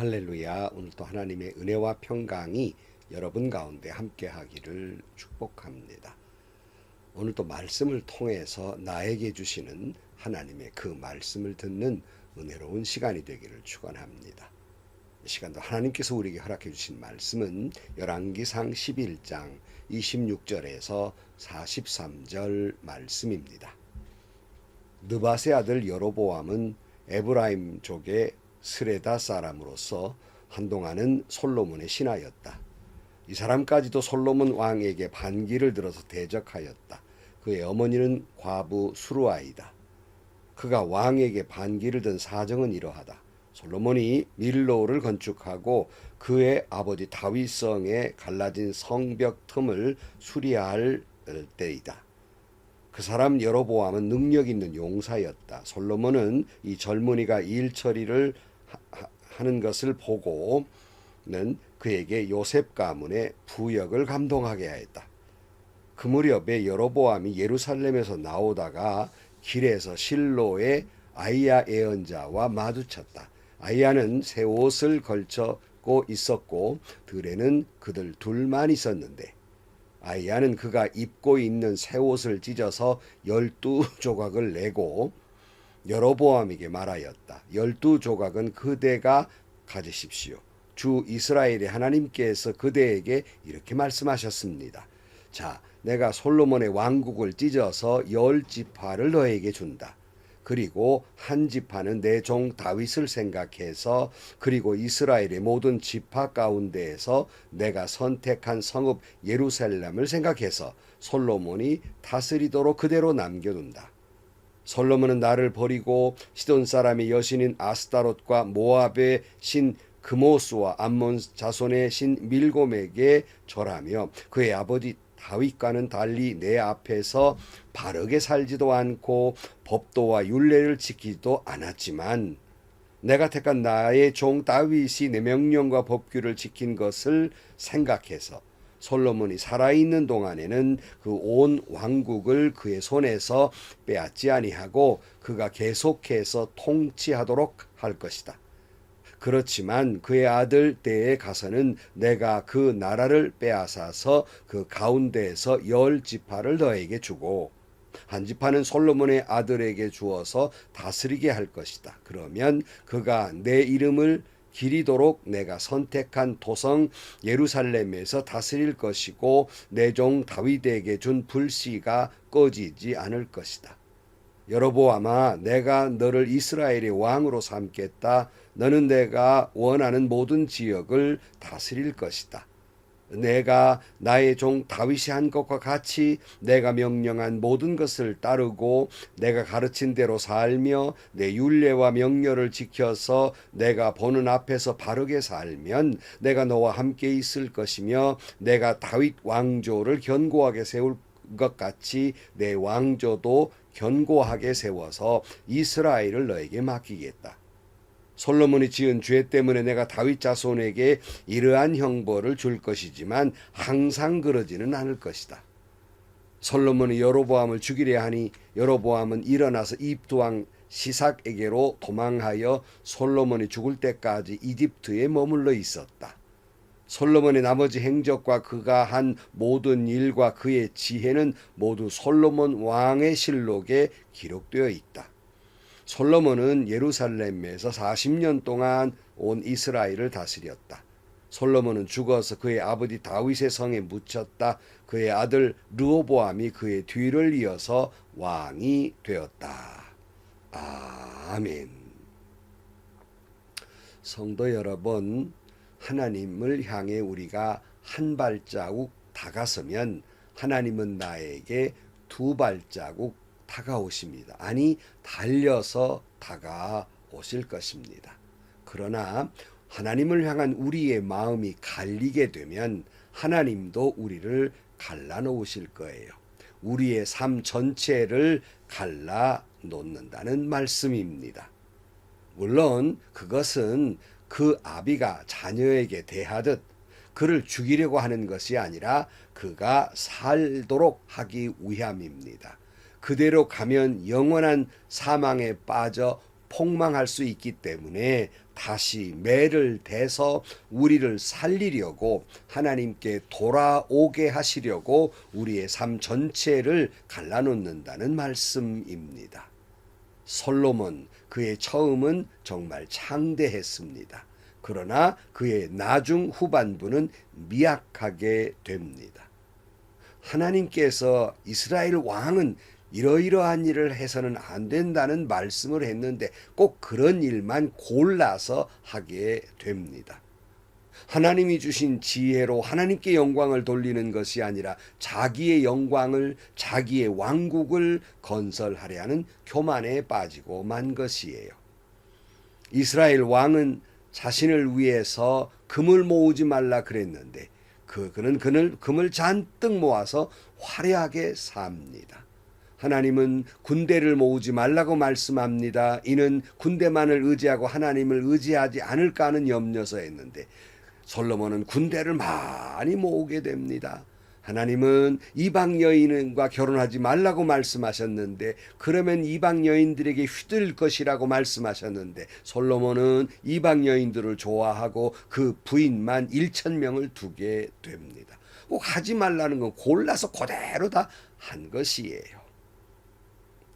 할렐루야. 오늘도 하나님의 은혜와 평강이 여러분 가운데 함께 하기를 축복합니다. 오늘도 말씀을 통해서 나에게 주시는 하나님의 그 말씀을 듣는 은혜로운 시간이 되기를 축원합니다. 이 시간도 하나님께서 우리에게 허락해 주신 말씀은 열왕기상 11장 26절에서 43절 말씀입니다. 느밧의 아들 여로보암은 에브라임 족의 스레다 사람으로서 한동안은 솔로몬의 신하였다. 이 사람까지도 솔로몬 왕에게 반기를 들어서 대적하였다. 그의 어머니는 과부 수루아이다. 그가 왕에게 반기를 든 사정은 이러하다. 솔로몬이 밀로를 건축하고 그의 아버지 다윗성에 갈라진 성벽 틈을 수리할 때이다. 그 사람 여로보암은 능력 있는 용사였다. 솔로몬은 이 젊은이가 일 처리를 하는 것을 보고는 그에게 요셉 가문의 부역을 감동하게 하였다. 그 무렵에 여로보암이 예루살렘에서 나오다가 길에서 실로의 아이야 예언자와 마주쳤다. 아이야는 새 옷을 걸쳐고 있었고 들에는 그들 둘만 있었는데 아이야는 그가 입고 있는 새 옷을 찢어서 12조각을 내고 여로보암에게 말하였다. 12조각은 그대가 가지십시오. 주 이스라엘의 하나님께서 그대에게 이렇게 말씀하셨습니다. 자, 내가 솔로몬의 왕국을 찢어서 10지파를 너에게 준다. 그리고 한 지파는 내 종 다윗을 생각해서 그리고 이스라엘의 모든 지파 가운데에서 내가 선택한 성읍 예루살렘을 생각해서 솔로몬이 다스리도록 그대로 남겨둔다. 솔로몬은 나를 버리고 시돈 사람의 여신인 아스타롯과 모압의 신 그모스와 암몬 자손의 신 밀곰에게 절하며 그의 아버지 다윗과는 달리 내 앞에서 바르게 살지도 않고 법도와 율례를 지키지도 않았지만 내가 택한 나의 종 다윗이 내 명령과 법규를 지킨 것을 생각해서 솔로몬이 살아있는 동안에는 그 온 왕국을 그의 손에서 빼앗지 아니하고 그가 계속해서 통치하도록 할 것이다. 그렇지만 그의 아들 때에 가서는 내가 그 나라를 빼앗아서 그 가운데에서 10지파를 너에게 주고 한 지파는 솔로몬의 아들에게 주어서 다스리게 할 것이다. 그러면 그가 내 이름을 기리도록 내가 선택한 도성 예루살렘에서 다스릴 것이고 내 종 다윗에게 준 불씨가 꺼지지 않을 것이다. 여로보암아, 내가 너를 이스라엘의 왕으로 삼겠다. 너는 내가 원하는 모든 지역을 다스릴 것이다. 내가 나의 종 다윗이 한 것과 같이 내가 명령한 모든 것을 따르고 내가 가르친 대로 살며 내 율례와 명령을 지켜서 내가 보는 앞에서 바르게 살면 내가 너와 함께 있을 것이며 내가 다윗 왕조를 견고하게 세울 것 같이 내 왕조도 견고하게 세워서 이스라엘을 너에게 맡기겠다. 솔로몬이 지은 죄 때문에 내가 다윗 자손에게 이러한 형벌을 줄 것이지만 항상 그러지는 않을 것이다. 솔로몬이 여로보암을 죽이려 하니 여로보암은 일어나서 입도 왕 시삭에게로 도망하여 솔로몬이 죽을 때까지 이집트에 머물러 있었다. 솔로몬의 나머지 행적과 그가 한 모든 일과 그의 지혜는 모두 솔로몬 왕의 실록에 기록되어 있다. 솔로몬은 예루살렘에서 40년 동안 온 이스라엘을 다스렸다. 솔로몬은 죽어서 그의 아버지 다윗의 성에 묻혔다. 그의 아들 르호보암이 그의 뒤를 이어서 왕이 되었다. 아멘. 성도 여러분, 하나님을 향해 우리가 한 발자국 다가서면 하나님은 나에게 두 발자국 다가오십니다. 아니, 달려서 다가오실 것입니다. 그러나 하나님을 향한 우리의 마음이 갈리게 되면 하나님도 우리를 갈라놓으실 거예요. 우리의 삶 전체를 갈라놓는다는 말씀입니다. 물론 그것은 그 아비가 자녀에게 대하듯 그를 죽이려고 하는 것이 아니라 그가 살도록 하기 위함입니다. 그대로 가면 영원한 사망에 빠져 폭망할 수 있기 때문에 다시 매를 대서 우리를 살리려고 하나님께 돌아오게 하시려고 우리의 삶 전체를 갈라놓는다는 말씀입니다. 솔로몬 그의 처음은 정말 창대했습니다. 그러나 그의 나중 후반부는 미약하게 됩니다. 하나님께서 이스라엘 왕은 이러이러한 일을 해서는 안 된다는 말씀을 했는데 꼭 그런 일만 골라서 하게 됩니다. 하나님이 주신 지혜로 하나님께 영광을 돌리는 것이 아니라 자기의 영광을, 자기의 왕국을 건설하려 하는 교만에 빠지고 만 것이에요. 이스라엘 왕은 자신을 위해서 금을 모으지 말라 그랬는데 그는 금을 잔뜩 모아서 화려하게 삽니다. 하나님은 군대를 모으지 말라고 말씀합니다. 이는 군대만을 의지하고 하나님을 의지하지 않을까 하는 염려서 했는데 솔로몬은 군대를 많이 모으게 됩니다. 하나님은 이방 여인과 결혼하지 말라고 말씀하셨는데 그러면 이방 여인들에게 휘둘릴 것이라고 말씀하셨는데 솔로몬은 이방 여인들을 좋아하고 그 부인만 1,000명을 두게 됩니다. 꼭 하지 말라는 건 골라서 그대로 다 한 것이에요.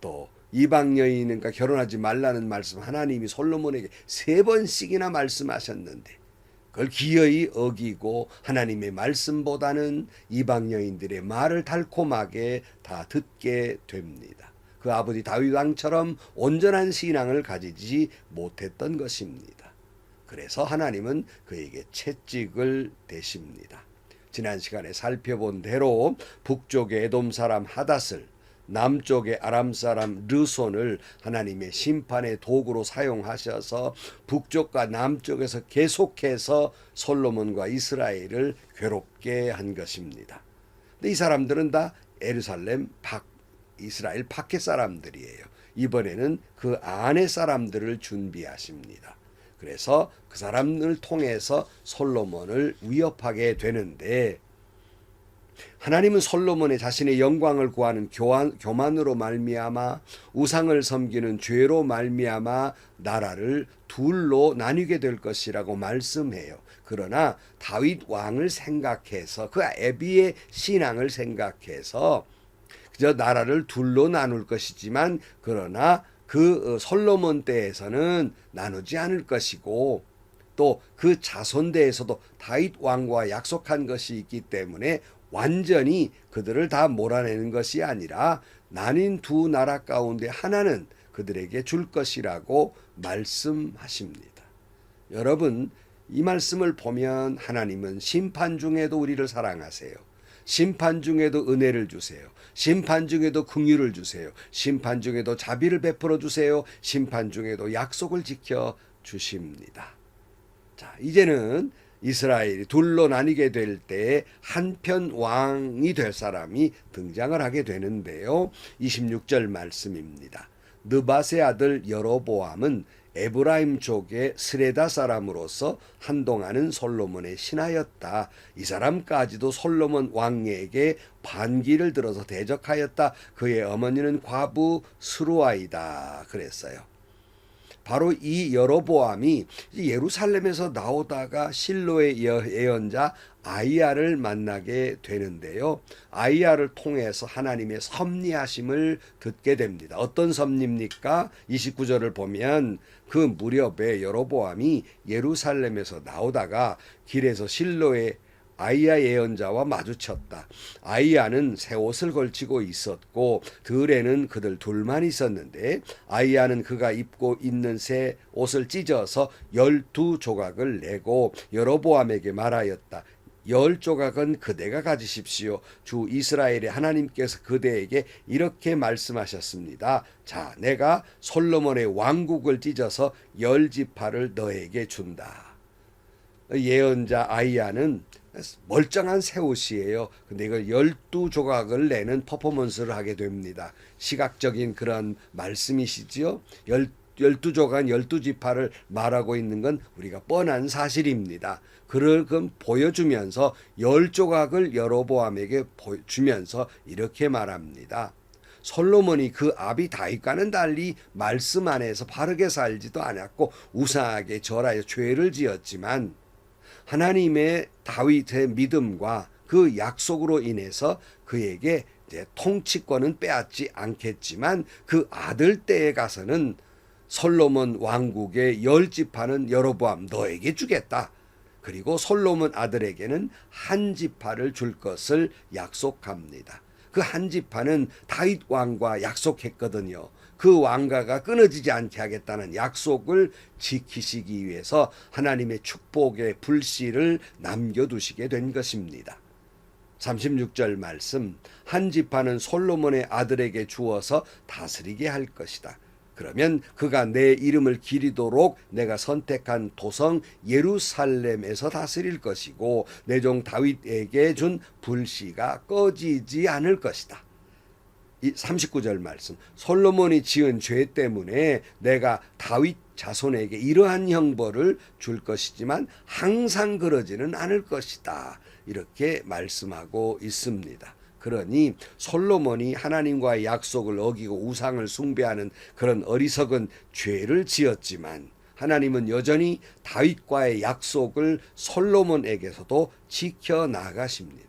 또 이방 여인과 결혼하지 말라는 말씀 하나님이 솔로몬에게 3번씩이나 말씀하셨는데 그걸 기어이 어기고 하나님의 말씀보다는 이방 여인들의 말을 달콤하게 다 듣게 됩니다. 그 아버지 다윗 왕처럼 온전한 신앙을 가지지 못했던 것입니다. 그래서 하나님은 그에게 채찍을 대십니다. 지난 시간에 살펴본 대로 북쪽의 에돔 사람 하닷을, 남쪽의 아람 사람 르손을 하나님의 심판의 도구로 사용하셔서 북쪽과 남쪽에서 계속해서 솔로몬과 이스라엘을 괴롭게 한 것입니다. 근데 이 사람들은 다 예루살렘 이스라엘 밖의 사람들이에요. 이번에는 그 안의 사람들을 준비하십니다. 그래서 그 사람을 통해서 솔로몬을 위협하게 되는데 하나님은 솔로몬의 자신의 영광을 구하는 교만으로 말미암아 우상을 섬기는 죄로 말미암아 나라를 둘로 나뉘게 될 것이라고 말씀해요. 그러나 다윗 왕을 생각해서 그 애비의 신앙을 생각해서 그저 나라를 둘로 나눌 것이지만 그러나 그 솔로몬 때에서는 나누지 않을 것이고 또 그 자손대에서도 다윗 왕과 약속한 것이 있기 때문에 완전히 그들을 다 몰아내는 것이 아니라 나뉜 두 나라 가운데 하나는 그들에게 줄 것이라고 말씀하십니다. 여러분, 이 말씀을 보면 하나님은 심판 중에도 우리를 사랑하세요. 심판 중에도 은혜를 주세요. 심판 중에도 긍휼을 주세요. 심판 중에도 자비를 베풀어 주세요. 심판 중에도 약속을 지켜 주십니다. 자, 이제는 이스라엘이 둘로 나뉘게 될 때 한편 왕이 될 사람이 등장을 하게 되는데요. 26절 말씀입니다. 느밧의 아들 여로보암은 에브라임 족의 스레다 사람으로서 한동안은 솔로몬의 신하였다. 이 사람까지도 솔로몬 왕에게 반기를 들어서 대적하였다. 그의 어머니는 과부 스루아이다. 그랬어요. 바로 이 여로보암이 예루살렘에서 나오다가 실로의 예언자 아이야를 만나게 되는데요. 아이야를 통해서 하나님의 섭리하심을 듣게 됩니다. 어떤 섭리입니까? 29절을 보면 그 무렵에 여로보암이 예루살렘에서 나오다가 길에서 실로의 아이야 예언자와 마주쳤다. 아이야는 새 옷을 걸치고 있었고 들에는 그들 둘만 있었는데 아이야는 그가 입고 있는 새 옷을 찢어서 12조각을 내고 여로보암에게 말하였다. 10조각은 그대가 가지십시오. 주 이스라엘의 하나님께서 그대에게 이렇게 말씀하셨습니다. 자, 내가 솔로몬의 왕국을 찢어서 10지파를 너에게 준다. 예언자 아이야는 멀쩡한 새 옷이에요. 근데 이걸 12조각을 내는 퍼포먼스를 하게 됩니다. 시각적인 그런 말씀이시지요. 12조각 12지파를 말하고 있는 건 우리가 뻔한 사실입니다. 그걸 보여주면서 10조각을 여로보암에게 주면서 이렇게 말합니다. 솔로몬이 그 아비 다윗과는 달리 말씀 안에서 바르게 살지도 않았고 우상에게 절하여 죄를 지었지만 하나님의 다윗의 믿음과 그 약속으로 인해서 그에게 이제 통치권은 빼앗지 않겠지만 그 아들 때에 가서는 솔로몬 왕국의 10지파는 여로보암 너에게 주겠다. 그리고 솔로몬 아들에게는 한 지파를 줄 것을 약속합니다. 그 한 지파는 다윗 왕과 약속했거든요. 그 왕가가 끊어지지 않게 하겠다는 약속을 지키시기 위해서 하나님의 축복의 불씨를 남겨두시게 된 것입니다. 36절 말씀, 한 지파는 솔로몬의 아들에게 주어서 다스리게 할 것이다. 그러면 그가 내 이름을 기리도록 내가 선택한 도성 예루살렘에서 다스릴 것이고 내 종 다윗에게 준 불씨가 꺼지지 않을 것이다. 이 39절 말씀, 솔로몬이 지은 죄 때문에 내가 다윗 자손에게 이러한 형벌을 줄 것이지만 항상 그러지는 않을 것이다. 이렇게 말씀하고 있습니다. 그러니 솔로몬이 하나님과의 약속을 어기고 우상을 숭배하는 그런 어리석은 죄를 지었지만 하나님은 여전히 다윗과의 약속을 솔로몬에게서도 지켜나가십니다.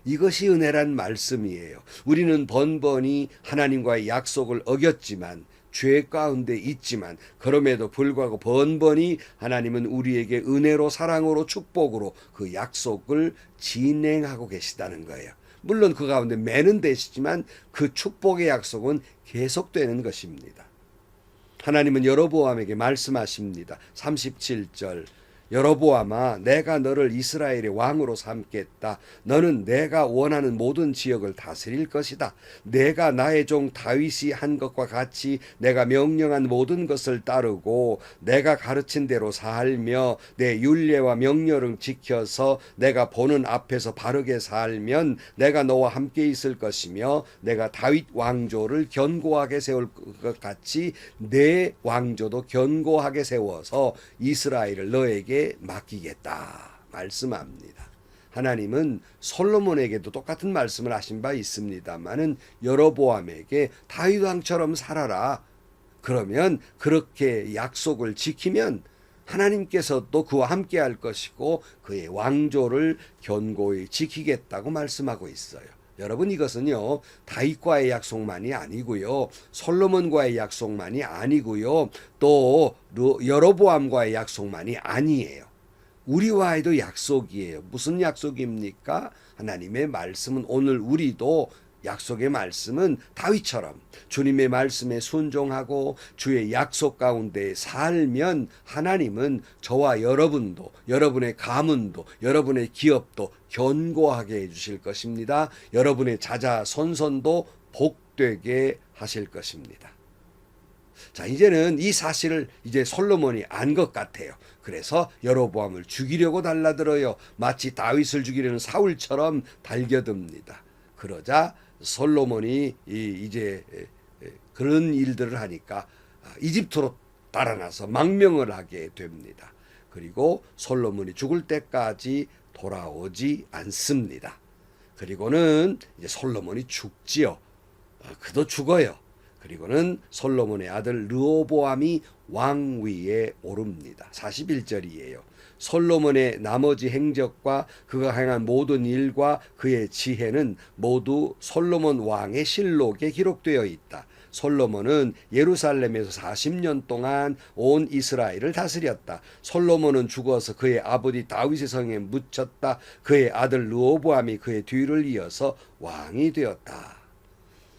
이것이 은혜란 말씀이에요. 우리는 번번이 하나님과의 약속을 어겼지만 죄 가운데 있지만 그럼에도 불구하고 번번이 하나님은 우리에게 은혜로 사랑으로 축복으로 그 약속을 진행하고 계시다는 거예요. 물론 그 가운데 매는 되시지만 그 축복의 약속은 계속되는 것입니다. 하나님은 여로보암에게 말씀하십니다. 37절, 여로보암아, 내가 너를 이스라엘의 왕으로 삼겠다. 너는 내가 원하는 모든 지역을 다스릴 것이다. 내가 나의 종 다윗이 한 것과 같이 내가 명령한 모든 것을 따르고 내가 가르친 대로 살며 내 율례와 명령을 지켜서 내가 보는 앞에서 바르게 살면 내가 너와 함께 있을 것이며 내가 다윗 왕조를 견고하게 세울 것 같이 내 왕조도 견고하게 세워서 이스라엘을 너에게 맡기겠다 말씀합니다. 하나님은 솔로몬에게도 똑같은 말씀을 하신 바 있습니다마는 여로보암에게 다윗 왕처럼 살아라. 그러면 그렇게 약속을 지키면 하나님께서도 그와 함께 할 것이고 그의 왕조를 견고히 지키겠다고 말씀하고 있어요. 여러분, 이것은요 다윗과의 약속만이 아니고요 솔로몬과의 약속만이 아니고요 또 여로보암과의 약속만이 아니에요. 우리와의도 약속이에요. 무슨 약속입니까? 하나님의 말씀은 오늘 우리도 약속의 말씀은 다윗처럼 주님의 말씀에 순종하고 주의 약속 가운데 살면 하나님은 저와 여러분도, 여러분의 가문도, 여러분의 기업도 견고하게 해주실 것입니다. 여러분의 자자손손도 복되게 하실 것입니다. 자, 이제는 이 사실을 이제 솔로몬이 안 것 같아요. 그래서 여로보암을 죽이려고 달라들어요. 마치 다윗을 죽이려는 사울처럼 달겨듭니다. 그러자 솔로몬이 이제 그런 일들을 하니까 이집트로 달아나서 망명을 하게 됩니다. 그리고 솔로몬이 죽을 때까지 돌아오지 않습니다. 그리고는 이제 솔로몬이 죽지요. 그도 죽어요. 그리고는 솔로몬의 아들 르호보암이 왕위에 오릅니다. 41절이에요. 솔로몬의 나머지 행적과 그가 행한 모든 일과 그의 지혜는 모두 솔로몬 왕의 실록에 기록되어 있다. 솔로몬은 예루살렘에서 40년 동안 온 이스라엘을 다스렸다. 솔로몬은 죽어서 그의 아버지 다윗의 성에 묻혔다. 그의 아들 르호보암이 그의 뒤를 이어서 왕이 되었다.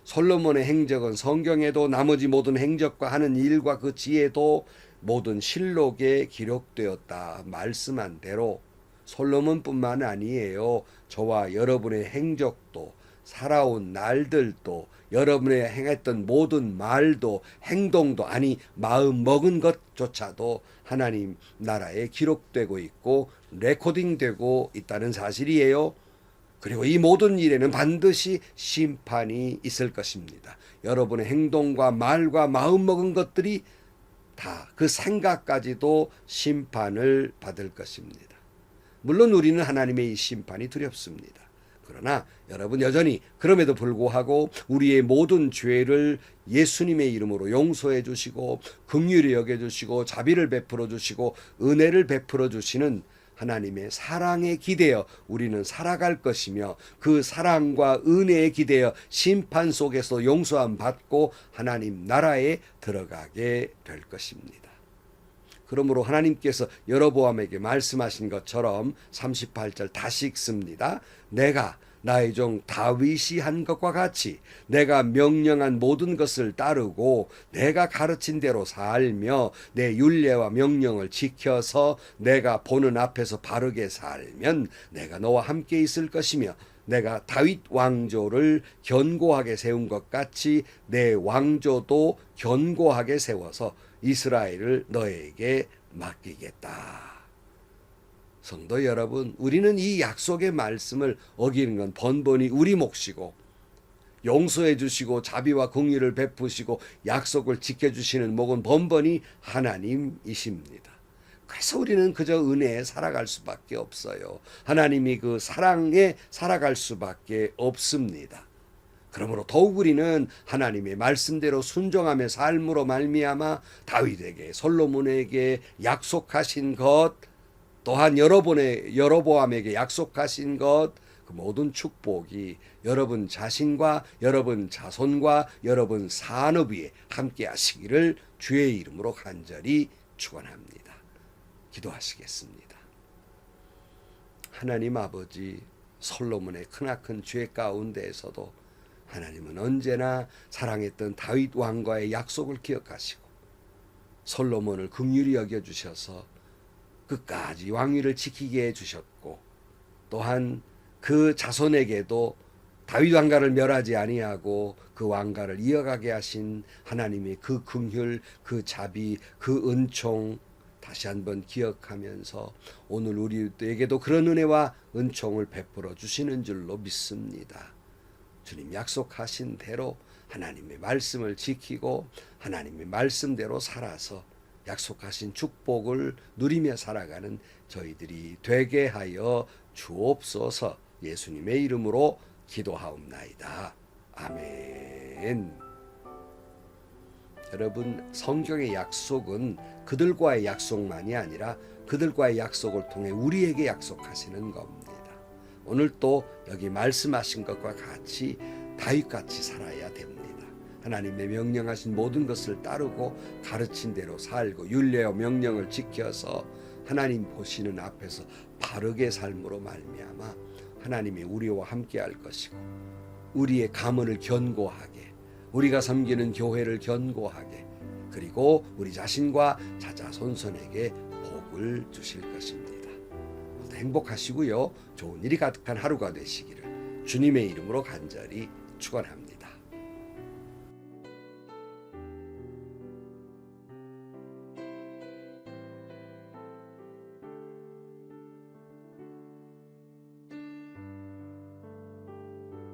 솔로몬의 행적은 성경에도 나머지 모든 행적과 하는 일과 그 지혜도 모든 실록에 기록되었다. 말씀한 대로 솔로몬뿐만 아니에요. 저와 여러분의 행적도 살아온 날들도 여러분의 행했던 모든 말도 행동도 아니 마음 먹은 것조차도 하나님 나라에 기록되고 있고 레코딩되고 있다는 사실이에요. 그리고 이 모든 일에는 반드시 심판이 있을 것입니다. 여러분의 행동과 말과 마음 먹은 것들이 다 그 생각까지도 심판을 받을 것입니다. 물론 우리는 하나님의 이 심판이 두렵습니다. 그러나 여러분 여전히 그럼에도 불구하고 우리의 모든 죄를 예수님의 이름으로 용서해 주시고 긍휼히 여겨 주시고 자비를 베풀어 주시고 은혜를 베풀어 주시는 하나님의 사랑에 기대어 우리는 살아갈 것이며 그 사랑과 은혜에 기대어 심판 속에서 용서함 받고 하나님 나라에 들어가게 될 것입니다. 그러므로 하나님께서 여로보암에게 말씀하신 것처럼 38절 다시 읽습니다. 내가 나의 종 다윗이 한 것과 같이 내가 명령한 모든 것을 따르고 내가 가르친 대로 살며 내 율례와 명령을 지켜서 내가 보는 앞에서 바르게 살면 내가 너와 함께 있을 것이며 내가 다윗 왕조를 견고하게 세운 것 같이 내 왕조도 견고하게 세워서 이스라엘을 너에게 맡기겠다. 성도 여러분, 우리는 이 약속의 말씀을 어기는 건 번번이 우리 몫이고 용서해 주시고 자비와 긍휼을 베푸시고 약속을 지켜주시는 목은 번번이 하나님이십니다. 그래서 우리는 그저 은혜에 살아갈 수밖에 없어요. 하나님이 그 사랑에 살아갈 수밖에 없습니다. 그러므로 더욱 우리는 하나님의 말씀대로 순종하며 삶으로 말미암아 다윗에게 솔로몬에게 약속하신 것 또한 여로보암에게 약속하신 것 그 모든 축복이 여러분 자신과 여러분 자손과 여러분 산업 위에 함께 하시기를 주의 이름으로 간절히 축원합니다. 기도하시겠습니다. 하나님 아버지, 솔로몬의 크나큰 죄 가운데에서도 하나님은 언제나 사랑했던 다윗 왕과의 약속을 기억하시고 솔로몬을 긍휼히 여겨주셔서 끝까지 왕위를 지키게 해주셨고 또한 그 자손에게도 다윗 왕가를 멸하지 아니하고 그 왕가를 이어가게 하신 하나님의 그 긍휼, 그 자비, 그 은총 다시 한번 기억하면서 오늘 우리에게도 그런 은혜와 은총을 베풀어 주시는 줄로 믿습니다. 주님 약속하신 대로 하나님의 말씀을 지키고 하나님의 말씀대로 살아서 약속하신 축복을 누리며 살아가는 저희들이 되게 하여 주옵소서. 예수님의 이름으로 기도하옵나이다. 아멘. 여러분, 성경의 약속은 그들과의 약속만이 아니라 그들과의 약속을 통해 우리에게 약속하시는 겁니다. 오늘 또 여기 말씀하신 것과 같이 다윗같이 살아야 됩니다. 하나님의 명령하신 모든 것을 따르고 가르친 대로 살고 율례와 명령을 지켜서 하나님 보시는 앞에서 바르게 삶으로 말미암아 하나님이 우리와 함께 할 것이고 우리의 가문을 견고하게 우리가 섬기는 교회를 견고하게 그리고 우리 자신과 자자손손에게 복을 주실 것입니다. 모두 행복하시고요. 좋은 일이 가득한 하루가 되시기를 주님의 이름으로 간절히 축원합니다.